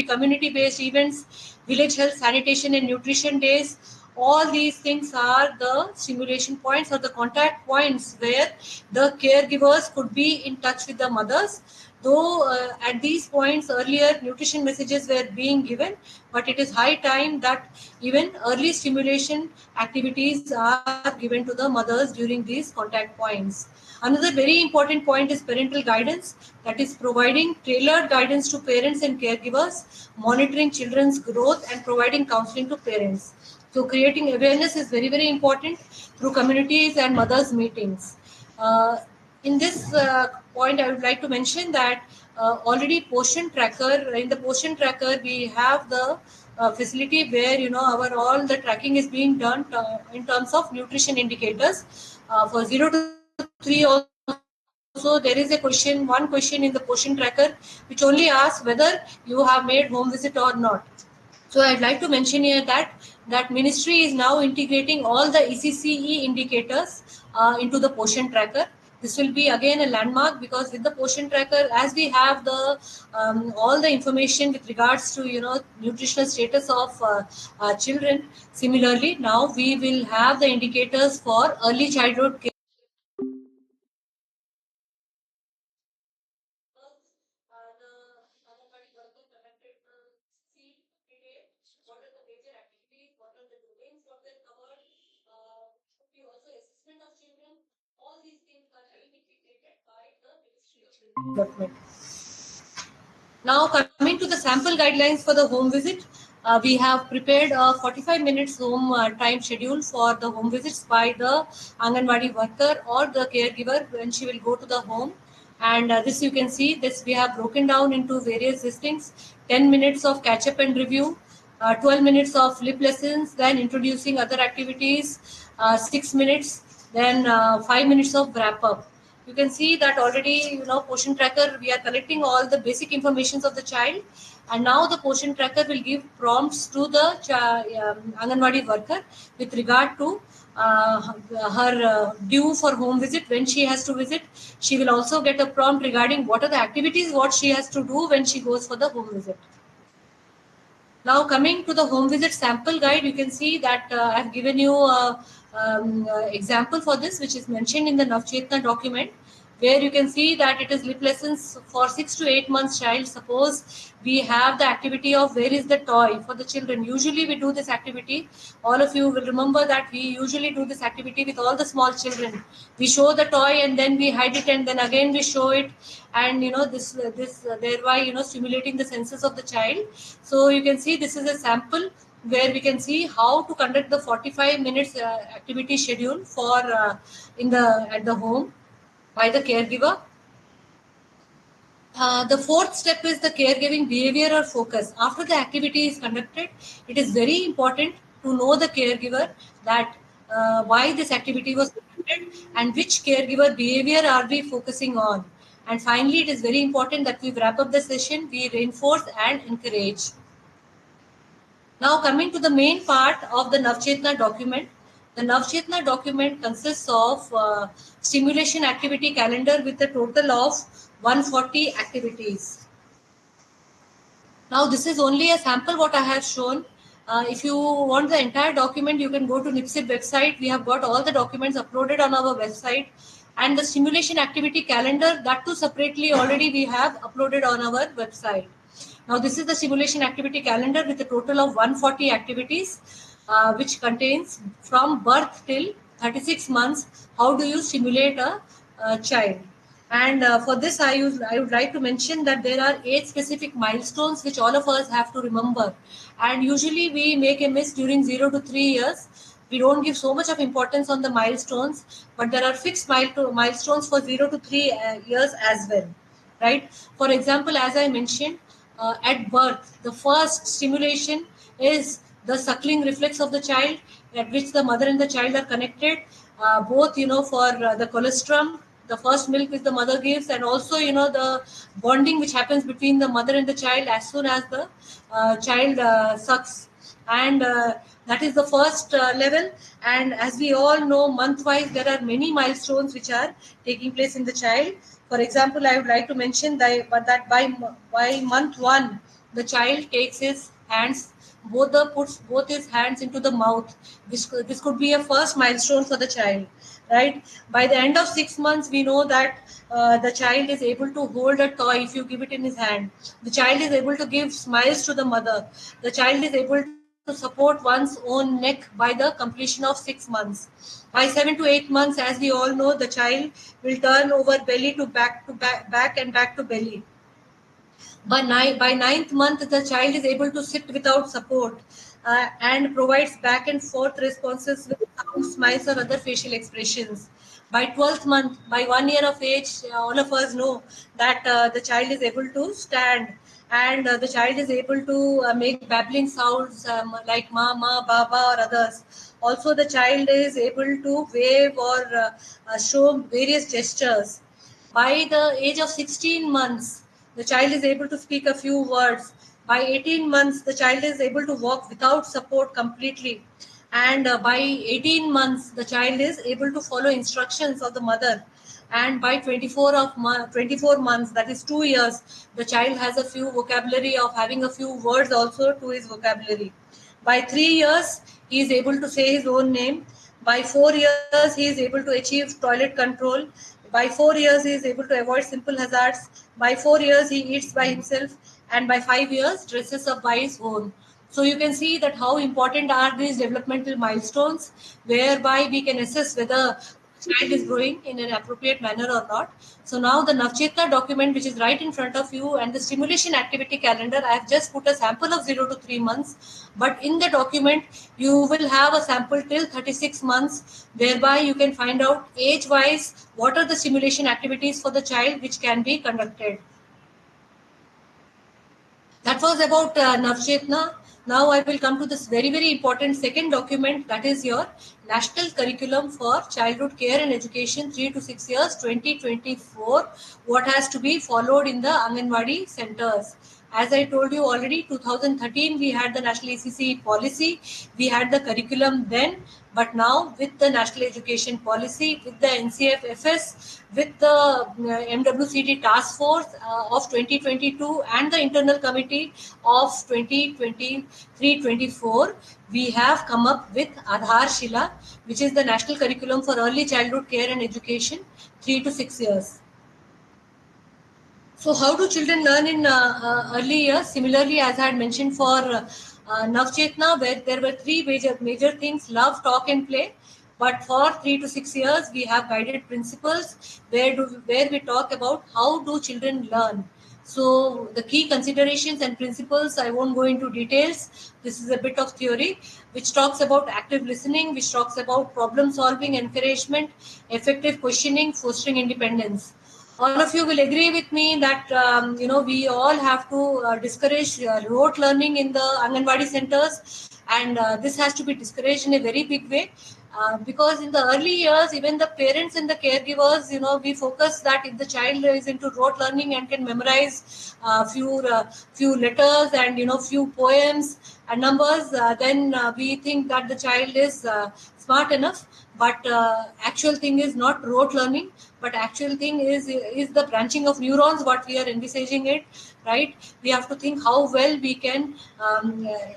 community-based events, village health, sanitation and nutrition days. All these things are the stimulation points or the contact points where the caregivers could be in touch with the mothers. Though at these points earlier nutrition messages were being given, but it is high time that even early stimulation activities are given to the mothers during these contact points. Another very important point is parental guidance, that is providing tailored guidance to parents and caregivers, monitoring children's growth and providing counseling to parents. So creating awareness is very, very important through communities and mothers meetings. In this point, I would like to mention that already Poshan Tracker, in the Poshan Tracker, we have the facility where our all the tracking is being done in terms of nutrition indicators for 0 to 3 also. There is one question in the Poshan Tracker which only asks whether you have made home visit or not. So I'd like to mention here that ministry is now integrating all the ECCE indicators into the Poshan Tracker. This will be again a landmark, because with the Poshan Tracker, as we have the all the information with regards to nutritional status of children. Similarly, now we will have the indicators for early childhood care. Development. Now coming to the sample guidelines for the home visit, we have prepared a 45 minutes home time schedule for the home visits by the Anganwadi worker or the caregiver when she will go to the home. And this you can see, this we have broken down into various listings: 10 minutes of catch up and review, 12 minutes of lip lessons, then introducing other activities, 6 minutes, then 5 minutes of wrap up. You can see that already, Poshan Tracker, we are collecting all the basic informations of the child, and now the Poshan Tracker will give prompts to the Anganwadi worker with regard to her due for home visit, when she has to visit. She will also get a prompt regarding what are the activities what she has to do when she goes for the home visit. Now coming to the home visit sample guide, you can see that I have given you example for this, which is mentioned in the Navchetna document, where you can see that it is lip lessons for 6 to 8 months child. Suppose we have the activity of where is the toy for the children. Usually we do this activity. All of you will remember that we usually do this activity with all the small children. We show the toy and then we hide it and then again we show it, and this thereby stimulating the senses of the child. So you can see this is a sample where we can see how to conduct the 45 minutes activity schedule for at the home by the caregiver. The fourth step is the caregiving behavior or focus. After the activity is conducted, it is very important to know the caregiver that why this activity was conducted and which caregiver behavior are we focusing on. And finally, it is very important that we wrap up the session, we reinforce and encourage. Now coming to the main part of the Navchetna document. The Navchetna document consists of stimulation activity calendar with a total of 140 activities. Now this is only a sample what I have shown. If you want the entire document, you can go to NIPSID website. We have got all the documents uploaded on our website, and the stimulation activity calendar, that too separately already we have uploaded on our website. Now this is the simulation activity calendar with a total of 140 activities, which contains from birth till 36 months, how do you simulate a child. And for this, I would like to mention that there are 8 specific milestones which all of us have to remember. And usually we make a miss during 0 to 3 years. We don't give so much of importance on the milestones, but there are fixed milestones for 0 to 3 years as well, right? For example, as I mentioned, at birth, the first stimulation is the suckling reflex of the child, at which the mother and the child are connected, both for the colostrum, the first milk which the mother gives, and also the bonding which happens between the mother and the child as soon as the child sucks. And that is the first level. And as we all know, month wise there are many milestones which are taking place in the child. For example, I would like to mention that by month 1, the child takes his hands, puts both his hands into the mouth. This could be a first milestone for the child, right? By the end of 6 months, we know that the child is able to hold a toy if you give it in his hand. The child is able to give smiles to the mother. The child is able to support one's own neck by the completion of 6 months. By 7 to 8 months, as we all know, the child will turn over belly to back and back to belly. By ninth month, the child is able to sit without support and provides back and forth responses with sound, smiles, or other facial expressions. By 12th month, by 1 year of age, all of us know that the child is able to stand, and the child is able to make babbling sounds like mama, baba, or others. Also, the child is able to wave or show various gestures. By the age of 16 months, the child is able to speak a few words. By 18 months, the child is able to walk without support completely. And by 18 months, the child is able to follow instructions of the mother. And by 24 months, that is 2 years, the child has a few vocabulary of having a few words also to his vocabulary. By 3 years, he is able to say his own name. By 4 years, he is able to achieve toilet control. By 4 years, he is able to avoid simple hazards. By 4 years, he eats by himself. And by 5 years, dresses up by his own. So you can see that how important are these developmental milestones, whereby we can assess whether child is growing in an appropriate manner or not. So now the Navchetna document, which is right in front of you, and the stimulation activity calendar, I have just put a sample of 0 to 3 months. But in the document, you will have a sample till 36 months, whereby you can find out age-wise what are the stimulation activities for the child which can be conducted. That was about Navchetna. Now I will come to this very, very important second document, that is your National Curriculum for Childhood Care and Education 3 to 6 years 2024, what has to be followed in the Anganwadi centers. As I told you already, 2013 we had the National ECC policy, we had the curriculum then, but now with the National Education Policy, with the NCFFS, with the MWCD Task Force of 2022 and the Internal Committee of 2023-24, we have come up with Aadhaar Shila, which is the National Curriculum for Early Childhood Care and Education 3 to 6 years. So how do children learn in early years? Similarly, as I had mentioned for Navchetna, where there were three major things: love, talk, and play. But for 3 to 6 years, we have guided principles where we talk about how do children learn. So the key considerations and principles, I won't go into details. This is a bit of theory, which talks about active listening, which talks about problem solving, encouragement, effective questioning, fostering independence. All of you will agree with me that we all have to discourage rote learning in the Anganwadi centers, and this has to be discouraged in a very big way. Because in the early years, even the parents and the caregivers, we focus that if the child is into rote learning and can memorize few letters and few poems and numbers, then we think that the child is smart enough. But actual thing is not rote learning, but actual thing is the branching of neurons, what we are envisaging it, right? We have to think how well we can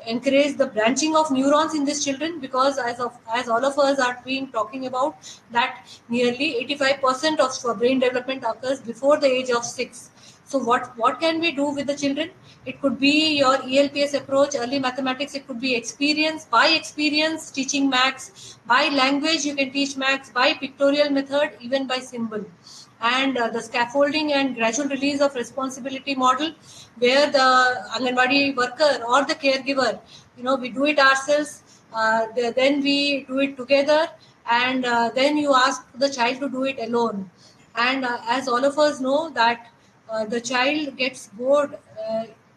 encourage the branching of neurons in these children, because as all of us are being talking about that nearly 85% of brain development occurs before the age of 6. So what can we do with the children? It could be your ELPS approach, early mathematics. It could be experience, by experience, teaching maths. By language, you can teach maths. By pictorial method, even by symbol. And the scaffolding and gradual release of responsibility model, where the Anganwadi worker or the caregiver, we do it ourselves, then we do it together, and then you ask the child to do it alone. And as all of us know that the child gets bored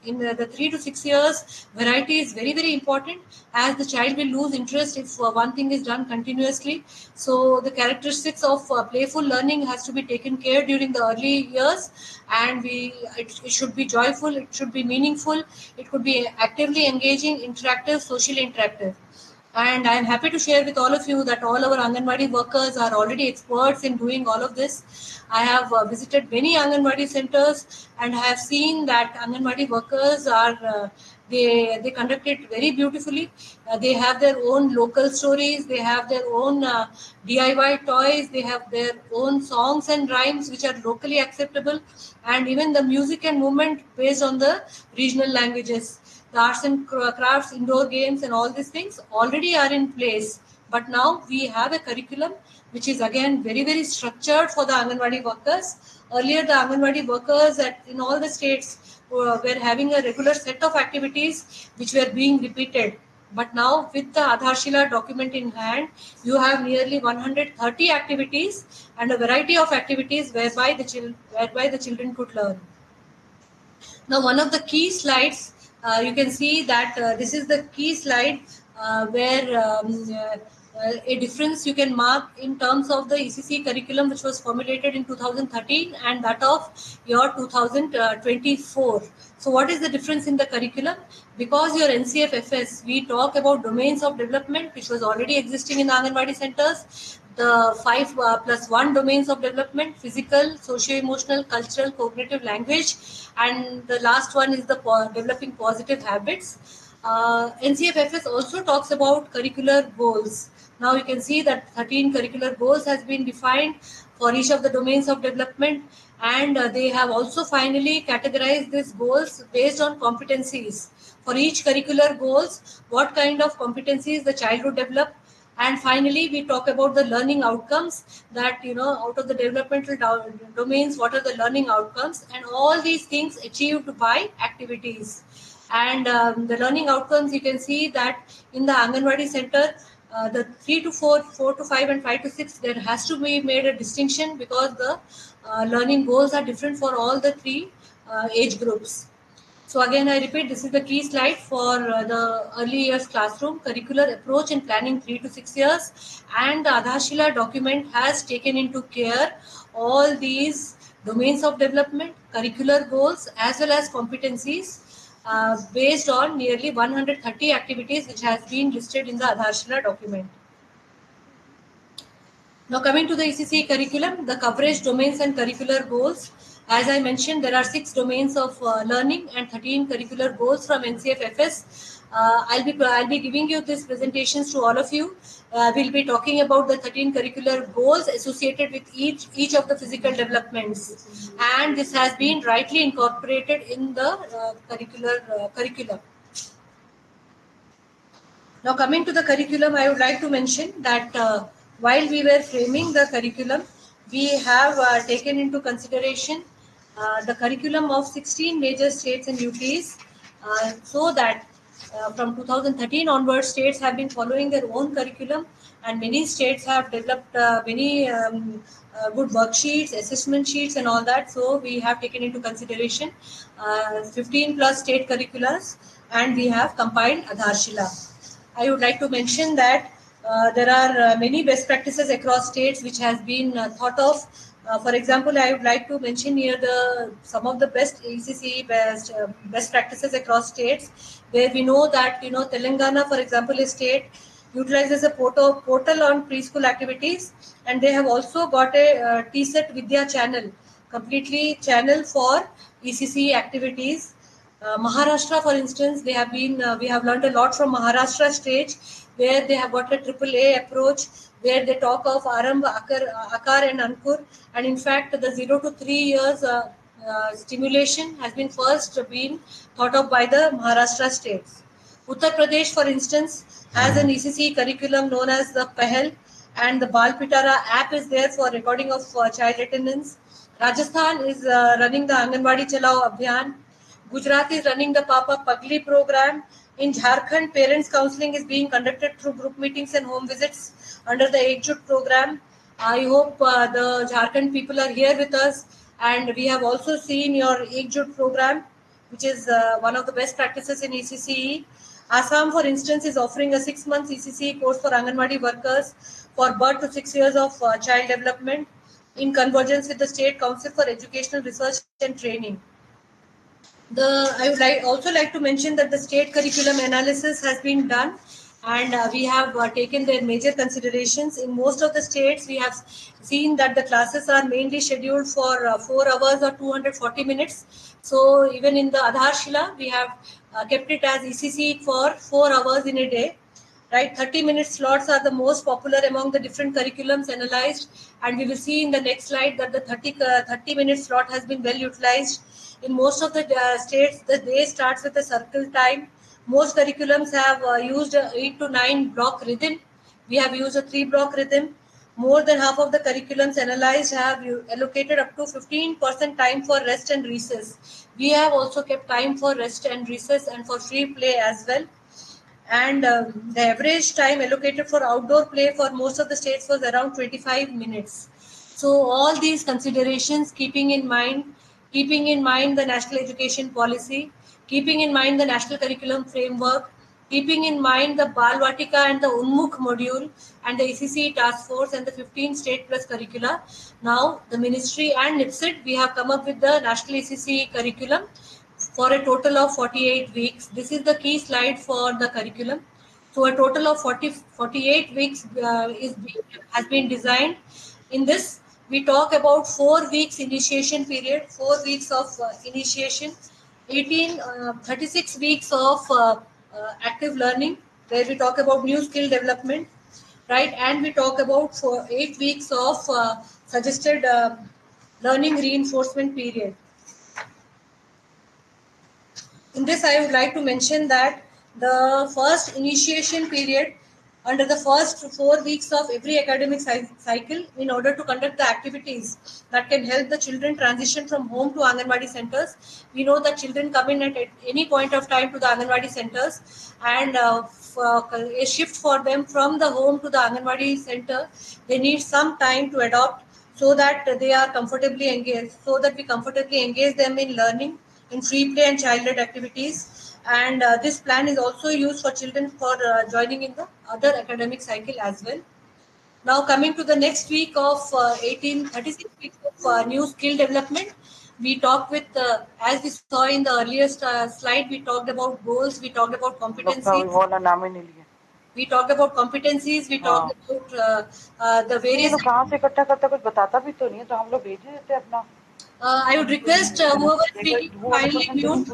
in the 3 to 6 years, variety is very, very important, as the child will lose interest if one thing is done continuously. So the characteristics of playful learning has to be taken care during the early years, and it should be joyful, it should be meaningful, it could be actively engaging, interactive, socially interactive. And I am happy to share with all of you that all our Anganwadi workers are already experts in doing all of this. I have visited many Anganwadi centers and I have seen that Anganwadi workers are they conduct it very beautifully. They have their own local stories. They have their own DIY toys. They have their own songs and rhymes which are locally acceptable, and even the music and movement based on the regional languages. The arts and crafts, indoor games, and all these things already are in place. But now we have a curriculum which is again very structured for the Anganwadi workers. Earlier, the Anganwadi workers in all the states were having a regular set of activities which were being repeated. But now, with the Adharshila document in hand, you have nearly 130 activities and a variety of activities whereby the children could learn. Now, one of the key slides, you can see that this is the key slide where a difference you can mark in terms of the ECC curriculum which was formulated in 2013 and that of year 2024. So what is the difference in the curriculum? Because your NCFFS, we talk about domains of development which was already existing in the Anganwadi centers, the 5+1 domains of development: physical, socio-emotional, cultural, cognitive, language, and the last one is the developing positive habits. NCFFS also talks about curricular goals. Now you can see that 13 curricular goals has been defined for each of the domains of development, and they have also finally categorized these goals based on competencies. For each curricular goals, what kind of competencies the child would develop, and finally we talk about the learning outcomes, that out of the developmental domains, what are the learning outcomes, and all these things achieved by activities. And the learning outcomes, you can see that in the Anganwadi center, the 3 to 4, 4 to 5, and 5 to 6, there has to be made a distinction because the learning goals are different for all the three age groups. So again, I repeat, this is the key slide for the early years classroom curricular approach in planning 3 to 6 years, and the Adharshila document has taken into care all these domains of development, curricular goals, as well as competencies based on nearly 130 activities which has been listed in the Adharshila document. Now coming to the ECC curriculum, the coverage, domains and curricular goals. As I mentioned, there are 6 domains of learning and 13 curricular goals from NCFFS. I'll be giving you these presentations to all of you. We'll be talking about the 13 curricular goals associated with each of the physical developments, and this has been rightly incorporated in the curriculum. Now coming to the curriculum, I would like to mention that while we were framing the curriculum, we have taken into consideration the curriculum of 16 major states and UTs, so that from 2013 onwards, states have been following their own curriculum, and many states have developed many good worksheets, assessment sheets, and all that. So we have taken into consideration 15 plus state curriculars, and we have compiled Adharshila. I would like to mention that there are many best practices across states which has been thought of. For example, I would like to mention here some of the best ECC best practices across states, where we know that Telangana, for example, a state utilizes a portal on preschool activities, and they have also got a TSET Vidya channel, completely channel for ECC activities. Maharashtra, for instance, we have learned a lot from Maharashtra stage, where they have got a AAA approach, where they talk of Arambh, Akar and Ankur, and in fact the 0 to 3 years stimulation has been thought of by the Maharashtra states. Uttar Pradesh, for instance, has an ECC curriculum known as the Pahel, and the Bal Pitara app is there for recording of child attendance. Rajasthan is running the Anganwadi Chalao Abhiyan. Gujarat is running the Papa Pagli program. In Jharkhand, parents counseling is being conducted through group meetings and home visits under the Ekjut program. I hope the Jharkhand people are here with us, and we have also seen your Ekjut program, which is one of the best practices in ECCE. Assam, for instance, is offering a 6 months ECCE course for Anganwadi workers for birth to 6 years of child development in convergence with the State Council for Educational Research and Training. I would also like to mention that the state curriculum analysis has been done, and we have taken their major considerations. In most of the states, we have seen that the classes are mainly scheduled for 4 hours or 240 minutes. So even in the Adharshila, we have kept it as ECC for 4 hours in a day. Right, 30-minute slots are the most popular among the different curriculums analyzed, and we will see in the next slide that the 30-minute slot has been well utilized. In most of the states, the day starts with a circle time. Most curriculums have used a 8 to 9 block rhythm. We have used a 3-block rhythm. More than half of the curriculums analyzed have allocated up to 15% time for rest and recess. We have also kept time for rest and recess and for free play as well. And the average time allocated for outdoor play for most of the states was around 25 minutes. So all these considerations, keeping in mind the national education policy, keeping in mind the national curriculum framework, keeping in mind the Balvatika and the Unmukh module and the ECC task force and the 15 state plus curricula. Now the ministry and NIPSID, we have come up with the national ECC curriculum for a total of 48 weeks. This is the key slide for the curriculum. So a total of 48 weeks has been designed. In this, we talk about 4 weeks initiation period, 4 weeks of initiation, 36 weeks of active learning, where we talk about new skill development, right? And we talk about 8 weeks of suggested learning reinforcement period. In this, I would like to mention that the first initiation period under the first 4 weeks of every academic cycle, in order to conduct the activities that can help the children transition from home to Anganwadi centers. We know that children come in at any point of time to the Anganwadi centers, and a shift for them from the home to the Anganwadi center, they need some time to adopt, so that they are comfortably engaged, so that we comfortably engage them in learning, in free play and child-led activities. And this plan is also used for children for joining in the other academic cycle as well. Now coming to the next week of 36 weeks of new skill development, we talked with, as we saw in the earlier slide, we talked about goals, we talked about competencies. We talked about competencies, we talked about the various... I would request whoever is speaking kindly mute.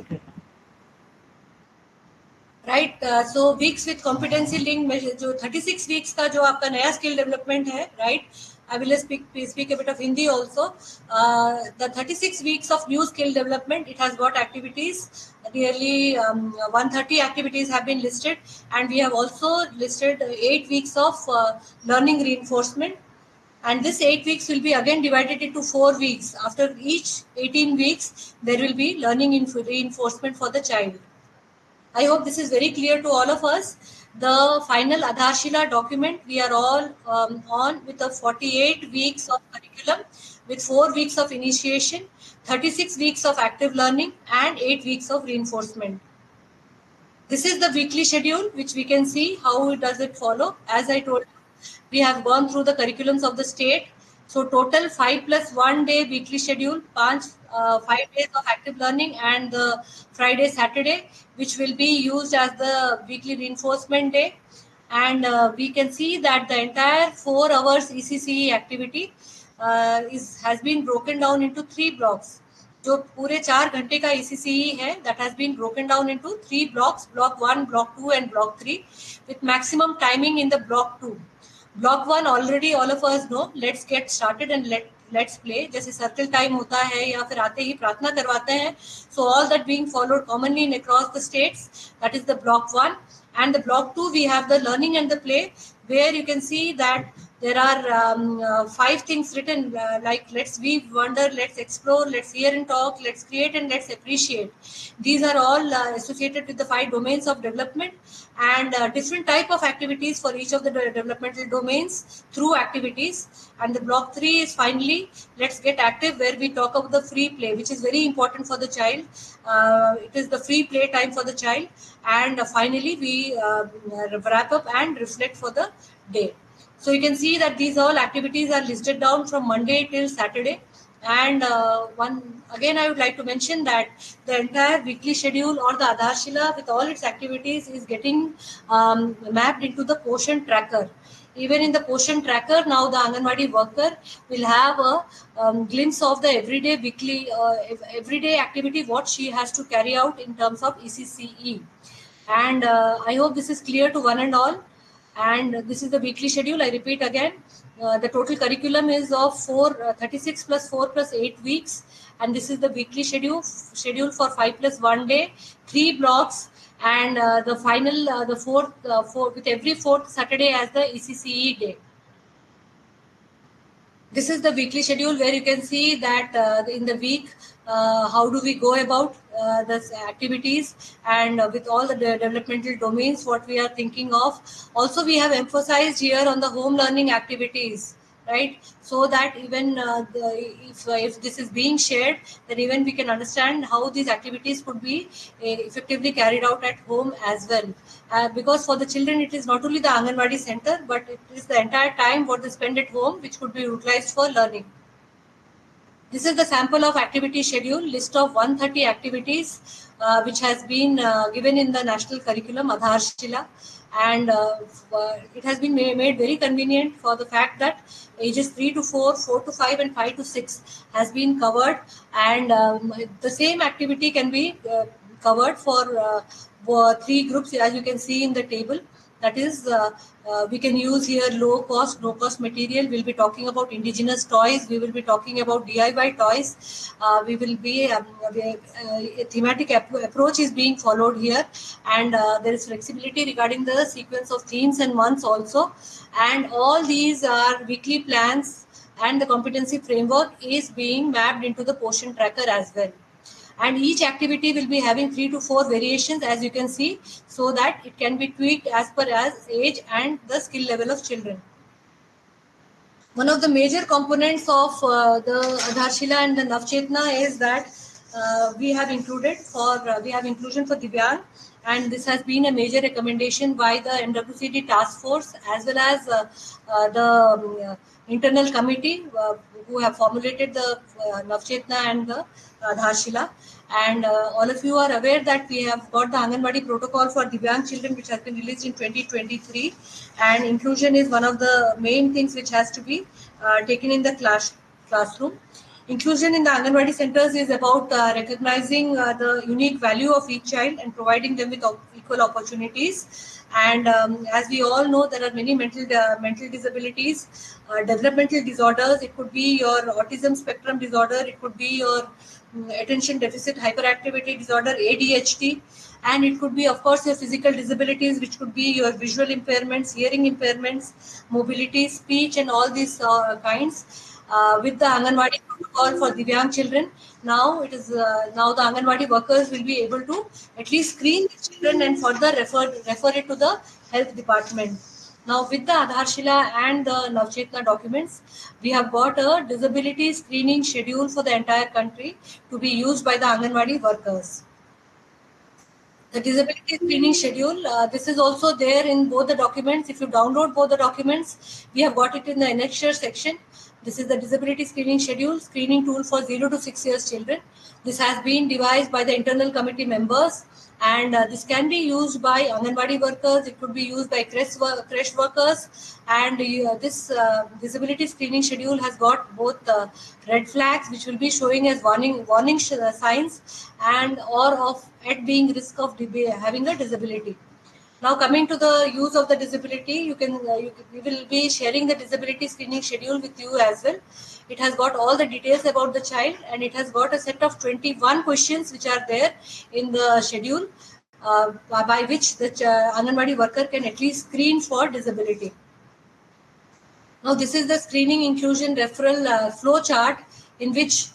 Right, so weeks with competency linked measure, जो 36 weeks का जो आपका नया skill development है, right? I will speak a bit of Hindi also. The 36 weeks of new skill development, it has got activities. Nearly 130 activities have been listed, and we have also listed 8 weeks of learning reinforcement. And this 8 weeks will be again divided into 4 weeks. After each 18 weeks, there will be learning reinforcement for the child. I hope this is very clear to all of us. The final Adharshila document, we are all on with the 48 weeks of curriculum, with 4 weeks of initiation, 36 weeks of active learning, and 8 weeks of reinforcement. This is the weekly schedule, which we can see how does it follow. As I told you, we have gone through the curriculums of the state. So total 5 plus 1 day weekly schedule, 5 days of active learning, and the Friday, Saturday, which will be used as the weekly reinforcement day. And we can see that the entire 4 hours ECCE activity has been broken down into 3 blocks. जो पूरे 4 घंटे का ECCE है, that has been broken down into 3 blocks, block 1, block 2 and block 3, with maximum timing in the block 2. Block 1 already all of us know, let's get started and let's play. जैसे circle time होता है या फिर आते ही प्रार्थना करवाते हैं. So all that being followed commonly in across the states, that is the block 1. And the block 2, we have the learning and the play, where you can see that there are 5 things written, like let's weave, wonder, let's explore, let's hear and talk, let's create and let's appreciate. These are all associated with the 5 domains of development, and different type of activities for each of the developmental domains through activities. And the block 3 is finally let's get active, where we talk about the free play, which is very important for the child. It is the free play time for the child. And finally we wrap up and reflect for the day. So you can see that these all activities are listed down from Monday till Saturday. And one again, I would like to mention that the entire weekly schedule or the Aadharshila with all its activities is getting mapped into the Poshan tracker. Even in the Poshan tracker, now the Anganwadi worker will have a glimpse of the everyday weekly everyday activity what she has to carry out in terms of ECCE. And I hope this is clear to one and all. And this is the weekly schedule. I repeat again, the total curriculum is of 36 plus 4 plus 8 weeks, and this is the weekly schedule for 5 plus 1 day, 3 blocks, and the final the fourth with every fourth Saturday as the ECCE day. This is the weekly schedule where you can see that in the week how do we go about the activities, and with all the developmental domains what we are thinking of. Also we have emphasized here on the home learning activities, right? So that even if this is being shared, then even we can understand how these activities could be effectively carried out at home as well. Because for the children, it is not only the Anganwadi center, but it is the entire time what they spend at home, which could be utilized for learning. This is the sample of activity schedule, list of 130 activities, which has been given in the national curriculum, Aadharshila. And it has been made very convenient for the fact that ages 3 to 4, 4 to 5, and 5 to 6 has been covered. And the same activity can be covered for 3 groups, as you can see in the table. That is, we can use here low cost, no cost material. We'll be talking about indigenous toys. We will be talking about DIY toys. We will be a thematic approach is being followed here, and there is flexibility regarding the sequence of themes and months also. And all these are weekly plans, and the competency framework is being mapped into the Poshan tracker as well. And each activity will be having 3 to 4 variations, as you can see, so that it can be tweaked as per as age and the skill level of children. One of the major components of the Aadharshila and the Navchetna is that we have inclusion for Divyang, and this has been a major recommendation by the NWCD task force as well as the internal committee who have formulated the Navchetna and the Aadharshila. And all of you are aware that we have got the Anganwadi protocol for Divyang children, which has been released in 2023. And inclusion is one of the main things which has to be taken in the classroom. Inclusion in the Anganwadi centers is about recognizing the unique value of each child and providing them with equal opportunities. And as we all know, there are many mental disabilities, developmental disorders. It could be your autism spectrum disorder. It could be your attention deficit hyperactivity disorder, ADHD, and it could be, of course, your physical disabilities, which could be your visual impairments, hearing impairments, mobility, speech, and all these kinds. With the Anganwadi protocol for Divyang children, now it is now the Anganwadi workers will be able to at least screen the children and further refer it to the health department. Now, with the Aadharshila and the Navchetna documents, we have got a disability screening schedule for the entire country to be used by the Anganwadi workers. The disability screening schedule, this is also there in both the documents. If you download both the documents, we have got it in the annexure section. This is the disability screening schedule, screening tool for 0 to 6 years children. This has been devised by the internal committee members, and this can be used by Anganwadi workers. It could be used by creche workers, and this disability screening schedule has got both red flags, which will be showing as warning signs, and or of at being risk of having a disability. Now, coming to the use of the disability, we will be sharing the disability screening schedule with you as well. It has got all the details about the child, and it has got a set of 21 questions which are there in the schedule, by which the Anganwadi worker can at least screen for disability. Now, this is the screening inclusion referral flow chart, in which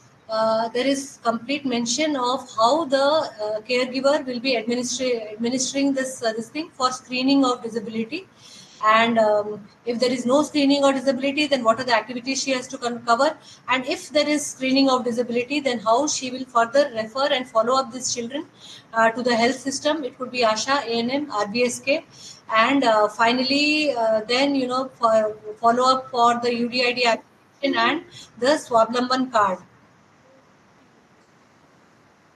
there is complete mention of how the caregiver will be administering this thing for screening of disability. And if there is no screening or disability, then what are the activities she has to cover? And if there is screening of disability, then how she will further refer and follow up these children to the health system. It could be ASHA, ANM, RBSK, and finally, then follow up for the UDID application and the Swablamban card.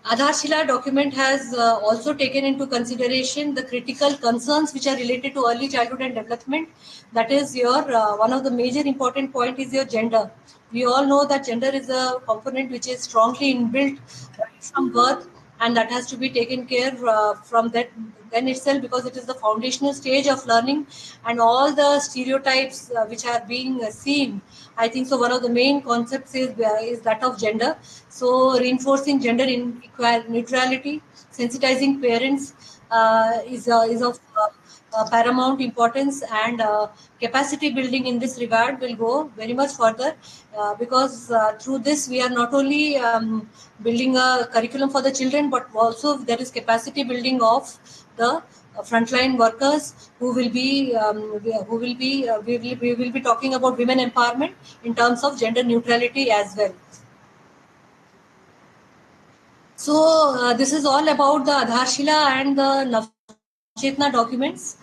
Aadharshila document has also taken into consideration the critical concerns which are related to early childhood and development. That is your one of the major important point is your gender. We all know that gender is a component which is strongly inbuilt right from birth, and that has to be taken care from that then itself, because it is the foundational stage of learning, and all the stereotypes which are being seen. I think so. One of the main concepts is that of gender. So reinforcing gender neutrality, sensitizing parents is of paramount importance, and capacity building in this regard will go very much further, because through this we are not only building a curriculum for the children, but also there is capacity building of the frontline workers who will be we will be talking about women empowerment in terms of gender neutrality as well. So this is all about the Aadharshila and the Navchetna documents.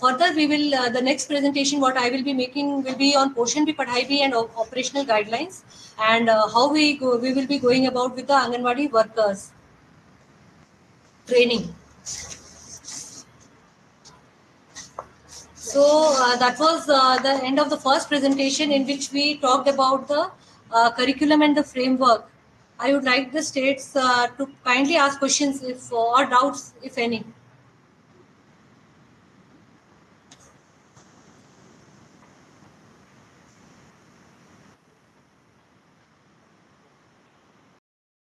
Further, we will the next presentation what I will be making will be on Poshan Bhi Padhai Bhi and operational guidelines, and how we will be going about with the Anganwadi workers training. So that was the end of the first presentation, in which we talked about the curriculum and the framework. I would like the states to kindly ask questions if or doubts if any.